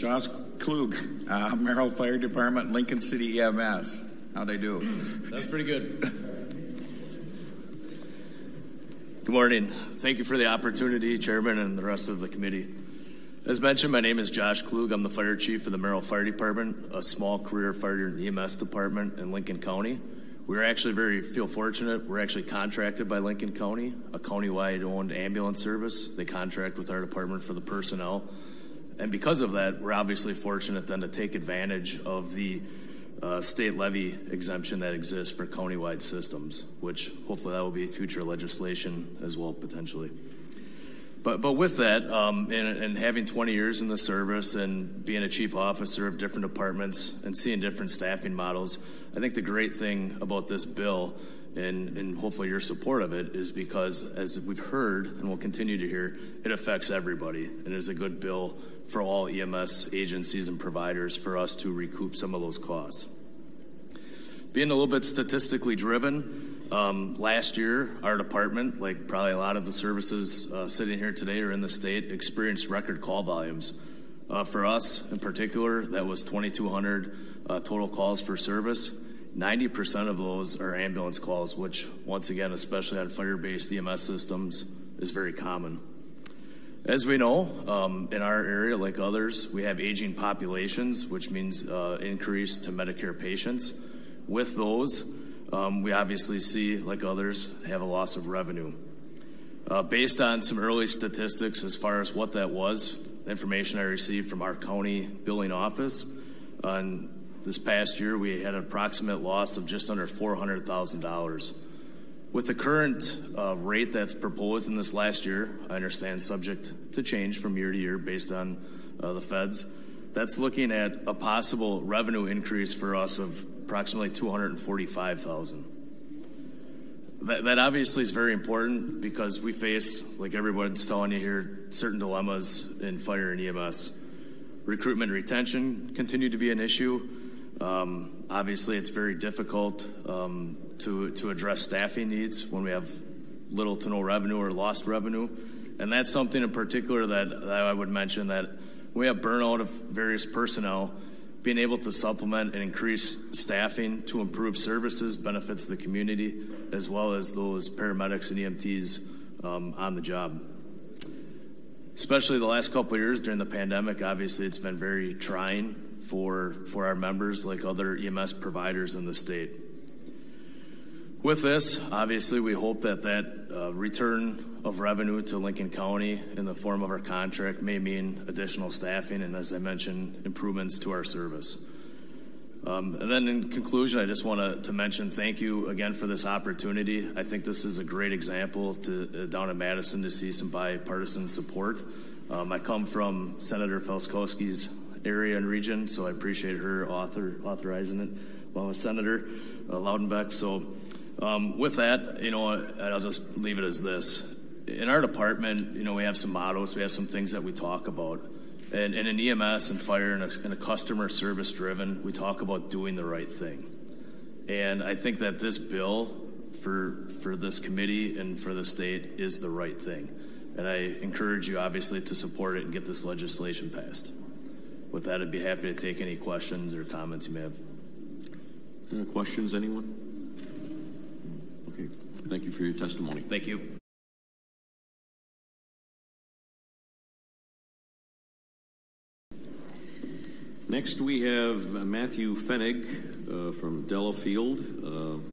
Josh Klug, Merrill Fire Department, Lincoln City EMS. How'd I do? That's pretty good. Good morning. Thank you for the opportunity, Chairman, and the rest of the committee. As mentioned, my name is Josh Klug. I'm the fire chief for the Merrill Fire Department, a small career fire and EMS department in Lincoln County. We're actually feel fortunate. We're actually contracted by Lincoln County, a county-wide owned ambulance service. They contract with our department for the personnel. And because of that, we're obviously fortunate then to take advantage of the state levy exemption that exists for countywide systems, which hopefully that will be future legislation as well, potentially. But with that, and having 20 years in the service and being a chief officer of different departments and seeing different staffing models, I think the great thing about this bill and hopefully your support of it is because, as we've heard and will continue to hear, it affects everybody and is a good bill for all EMS agencies and providers for us to recoup some of those costs. Being a little bit statistically driven, last year, our department, like probably a lot of the services sitting here today or in the state, experienced record call volumes. For us in particular, that was 2,200 total calls for service. 90% of those are ambulance calls, which once again, especially on fire-based EMS systems, is very common. As we know, in our area, like others, we have aging populations, which means increase to Medicare patients. With those, we obviously see, like others, have a loss of revenue. Based on some early statistics as far as what that was, the information I received from our county billing office, on this past year we had an approximate loss of just under $400,000. With the current rate that's proposed in this last year, I understand subject to change from year to year based on the feds, that's looking at a possible revenue increase for us of approximately $245,000. That obviously is very important because we face, like everyone's telling you here, certain dilemmas in fire and EMS. Recruitment and retention continue to be an issue. Obviously, it's very difficult to address staffing needs when we have little to no revenue or lost revenue. And that's something in particular that I would mention, that we have burnout of various personnel. Being able to supplement and increase staffing to improve services benefits the community as well as those paramedics and EMTs on the job. Especially the last couple of years during the pandemic, obviously it's been very trying for our members like other EMS providers in the state. With this, obviously we hope that return of revenue to Lincoln County in the form of our contract may mean additional staffing and, as I mentioned, improvements to our service. And then in conclusion, I just want to mention thank you again for this opportunity. I think this is a great example down in Madison to see some bipartisan support. I come from Senator Felskowski's area and region, so I appreciate her authorizing it while I was Senator Loudenbeck. So with that, I'll just leave it as this. In our department, we have some mottos, we have some things that we talk about. And in EMS and fire and a customer service driven, we talk about doing the right thing. And I think that this bill for this committee and for the state is the right thing. And I encourage you obviously to support it and get this legislation passed. With that, I'd be happy to take any questions or comments you may have. Questions, anyone? Okay, thank you for your testimony. Thank you. Next, we have Matthew Fennig from Delafield.